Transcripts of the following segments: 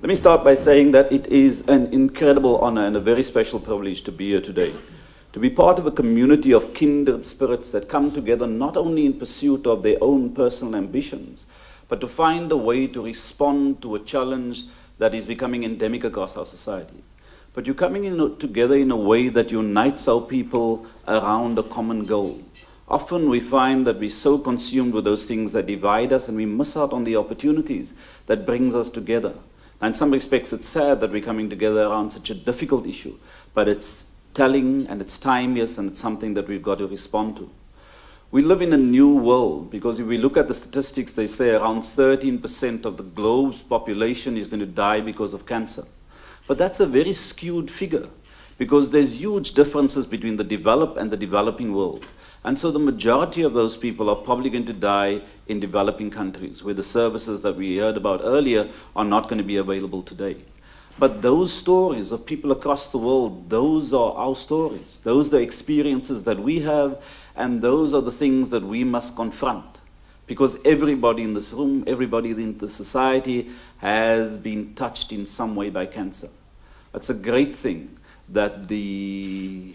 Let me start by saying that it is an incredible honor and a very special privilege to be here today, to be part of a community of kindred spirits that come together not only in pursuit of their own personal ambitions, but to find a way to respond to a challenge that is becoming endemic across our society. But you're coming together in a way that unites our people around a common goal. Often we find that we're so consumed with those things that divide us and we miss out on the opportunities that brings us together. And in some respects it's sad that we're coming together around such a difficult issue, but it's telling and it's timeless and it's something that we've got to respond to. We live in a new world because if we look at the statistics, they say around 13% of the globe's population is going to die because of cancer. But that's a very skewed figure because there's huge differences between the developed and the developing world. And so the majority of those people are probably going to die in developing countries where the services that we heard about earlier are not going to be available today. But those stories of people across the world, those are our stories. Those are the experiences that we have, and those are the things that we must confront. Because everybody in this room, everybody in the society has been touched in some way by cancer. It's a great thing that the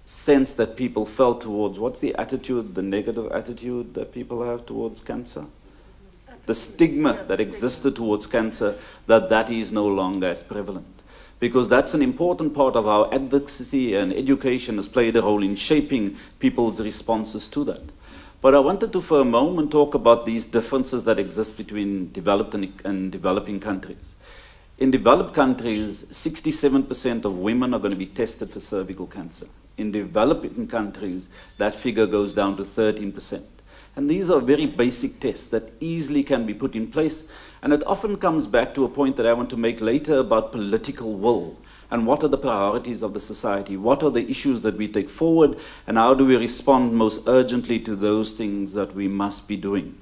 sense that people felt towards, what's the attitude, the negative attitude that people have towards cancer? The stigma that existed towards cancer, that is no longer as prevalent. Because that's an important part of our advocacy, and education has played a role in shaping people's responses to that. But I wanted to for a moment talk about these differences that exist between developed and developing countries. In developed countries, 67% of women are going to be tested for cervical cancer. In developing countries, that figure goes down to 13%. And these are very basic tests that easily can be put in place. And it often comes back to a point that I want to make later about political will. And what are the priorities of the society? What are the issues that we take forward? And how do we respond most urgently to those things that we must be doing?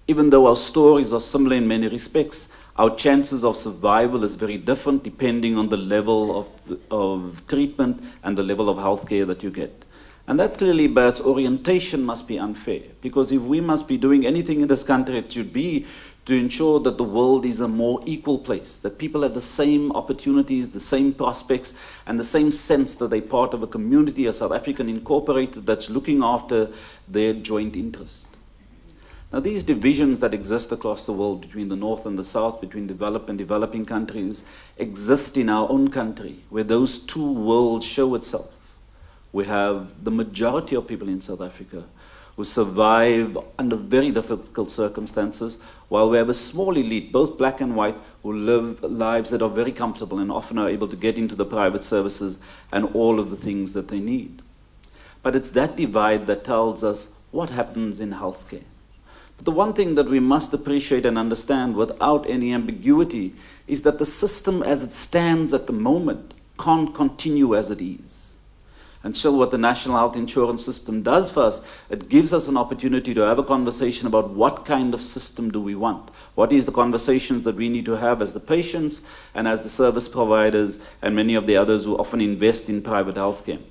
Even though our stories are similar in many respects, our chances of survival is very different depending on the level of treatment and the level of healthcare that you get. And that clearly, by its orientation, must be unfair. Because if we must be doing anything in this country, it should be to ensure that the world is a more equal place, that people have the same opportunities, the same prospects, and the same sense that they're part of a community, a South African incorporated, that's looking after their joint interest. Now, these divisions that exist across the world between the North and the South, between developed and developing countries, exist in our own country, where those two worlds show itself. We have the majority of people in South Africa who survive under very difficult circumstances, while we have a small elite, both black and white, who live lives that are very comfortable and often are able to get into the private services and all of the things that they need. But it's that divide that tells us what happens in healthcare. But the one thing that we must appreciate and understand without any ambiguity is that the system as it stands at the moment can't continue as it is. And so what the National Health Insurance System does for us, it gives us an opportunity to have a conversation about what kind of system do we want. What is the conversations that we need to have as the patients and as the service providers and many of the others who often invest in private healthcare.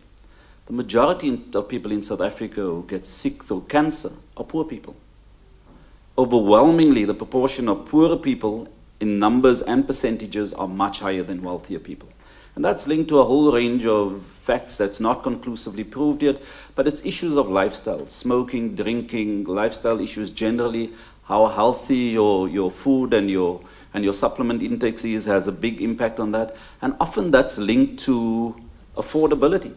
The majority of people in South Africa who get sick through cancer are poor people. Overwhelmingly, the proportion of poorer people in numbers and percentages are much higher than wealthier people. And that's linked to a whole range of facts that's not conclusively proved yet, but it's issues of lifestyle, smoking, drinking, lifestyle issues generally, how healthy your food and your supplement intake is has a big impact on that. And often that's linked to affordability.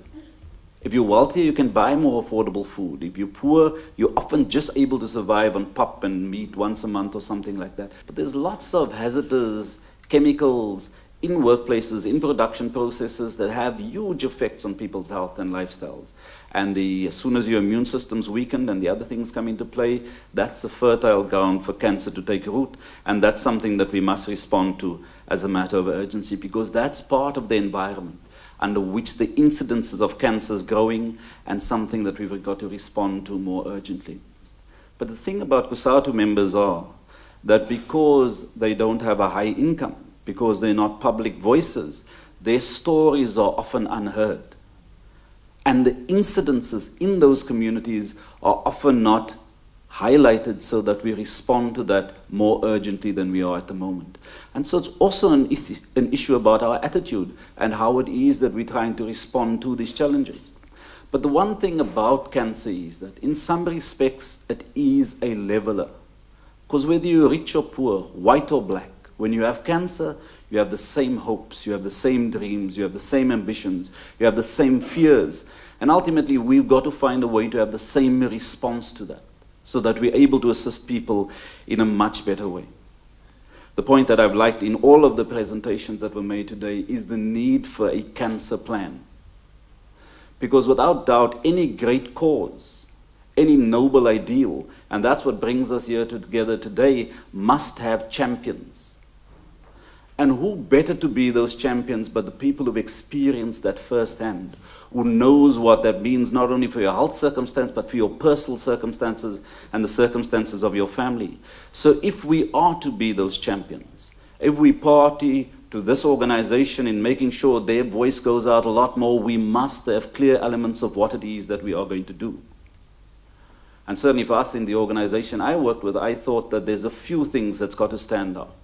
If you're wealthy, you can buy more affordable food. If you're poor, you're often just able to survive on pap and meat once a month or something like that. But there's lots of hazardous chemicals in workplaces, in production processes that have huge effects on people's health and lifestyles. And as soon as your immune system's weakened and the other things come into play, that's a fertile ground for cancer to take root. And that's something that we must respond to as a matter of urgency, because that's part of the environment under which the incidences of cancer is growing and something that we've got to respond to more urgently. But the thing about COSATU members are that because they don't have a high income, because they're not public voices, their stories are often unheard. And the incidences in those communities are often not highlighted so that we respond to that more urgently than we are at the moment. And so it's also an issue about our attitude and how it is that we're trying to respond to these challenges. But the one thing about cancer is that in some respects it is a leveler. Because whether you're rich or poor, white or black, when you have cancer, you have the same hopes, you have the same dreams, you have the same ambitions, you have the same fears. And ultimately, we've got to find a way to have the same response to that, so that we're able to assist people in a much better way. The point that I've liked in all of the presentations that were made today is the need for a cancer plan. Because without doubt, any great cause, any noble ideal, and that's what brings us here together today, must have champions. And who better to be those champions but the people who've experienced that firsthand, who knows what that means not only for your health circumstance, but for your personal circumstances and the circumstances of your family. So if we are to be those champions, if we party to this organization in making sure their voice goes out a lot more, we must have clear elements of what it is that we are going to do. And certainly for us in the organization I worked with, I thought that there's a few things that's got to stand out.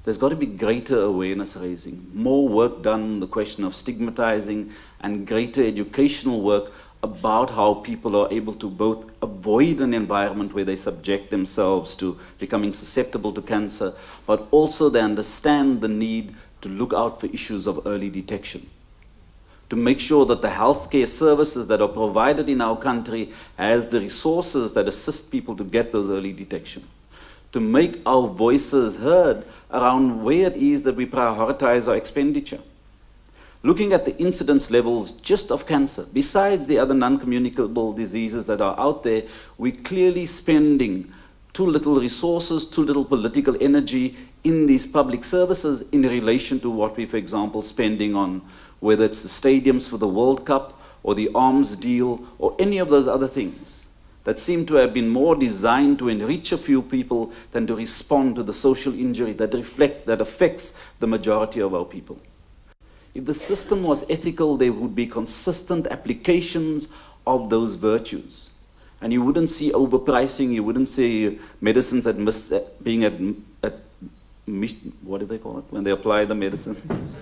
There's got to be greater awareness raising, more work done on the question of stigmatizing, and greater educational work about how people are able to both avoid an environment where they subject themselves to becoming susceptible to cancer, but also they understand the need to look out for issues of early detection, to make sure that the healthcare services that are provided in our country has the resources that assist people to get those early detection, to make our voices heard around where it is that we prioritize our expenditure. Looking at the incidence levels just of cancer, besides the other non-communicable diseases that are out there, we're clearly spending too little resources, too little political energy in these public services in relation to what we, for example, spending on, whether it's the stadiums for the World Cup or the arms deal or any of those other things that seem to have been more designed to enrich a few people than to respond to the social injury that affects the majority of our people. If the system was ethical, there would be consistent applications of those virtues. And you wouldn't see overpricing, you wouldn't see medicines what do they call it, when they apply the medicines?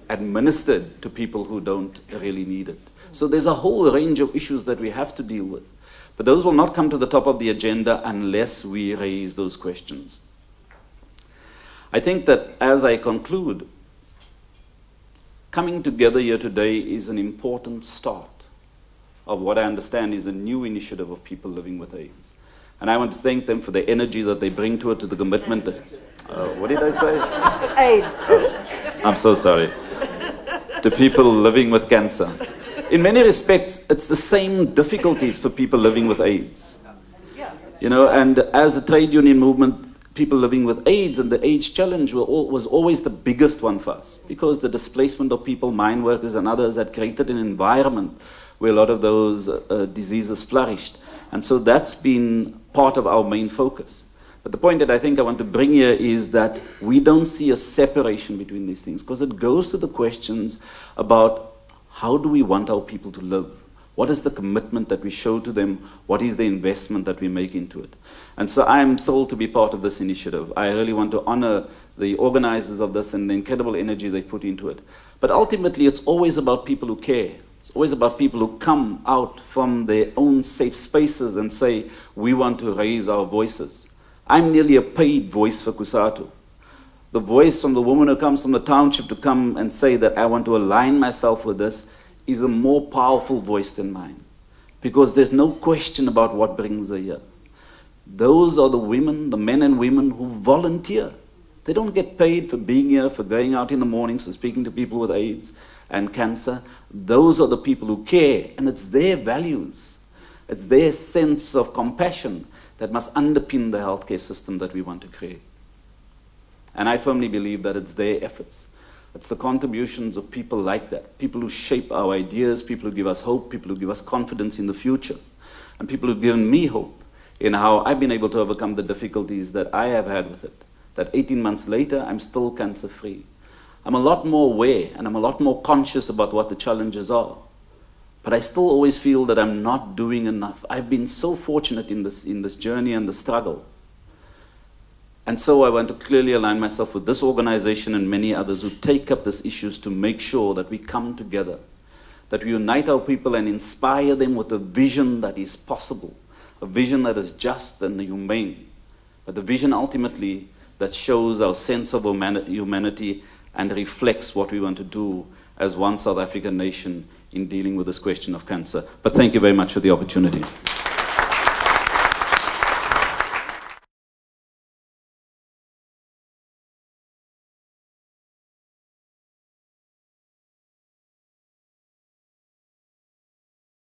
Administered to people who don't really need it. So there's a whole range of issues that we have to deal with. But those will not come to the top of the agenda unless we raise those questions. I think that as I conclude, coming together here today is an important start of what I understand is a new initiative of people living with AIDS. And I want to thank them for the energy that they bring to it, to the commitment. What did I say? AIDS. Oh, I'm so sorry. To people living with cancer. In many respects, it's the same difficulties for people living with AIDS. You know, and as a trade union movement, people living with AIDS and the AIDS challenge was always the biggest one for us, because the displacement of people, mine workers and others, had created an environment where a lot of those diseases flourished. And so that's been part of our main focus. But the point that I think I want to bring here is that we don't see a separation between these things, because it goes to the questions about how do we want our people to live? What is the commitment that we show to them? What is the investment that we make into it? And so I'm thrilled to be part of this initiative. I really want to honor the organizers of this and the incredible energy they put into it. But ultimately, it's always about people who care. It's always about people who come out from their own safe spaces and say, we want to raise our voices. I'm nearly a paid voice for Kusatu. The voice from the woman who comes from the township to come and say that I want to align myself with this is a more powerful voice than mine, because there's no question about what brings her here. Those are the women, the men and women who volunteer. They don't get paid for being here, for going out in the mornings and speaking to people with AIDS and cancer. Those are the people who care, and it's their values. It's their sense of compassion that must underpin the healthcare system that we want to create. And I firmly believe that it's their efforts. It's the contributions of people like that, people who shape our ideas, people who give us hope, people who give us confidence in the future, and people who've given me hope in how I've been able to overcome the difficulties that I have had with it, that 18 months later, I'm still cancer-free. I'm a lot more aware, and I'm a lot more conscious about what the challenges are. But I still always feel that I'm not doing enough. I've been so fortunate in this journey and the struggle. And so I want to clearly align myself with this organization and many others who take up these issues to make sure that we come together, that we unite our people and inspire them with a vision that is possible, a vision that is just and humane, but the vision ultimately that shows our sense of humanity and reflects what we want to do as one South African nation in dealing with this question of cancer. But thank you very much for the opportunity.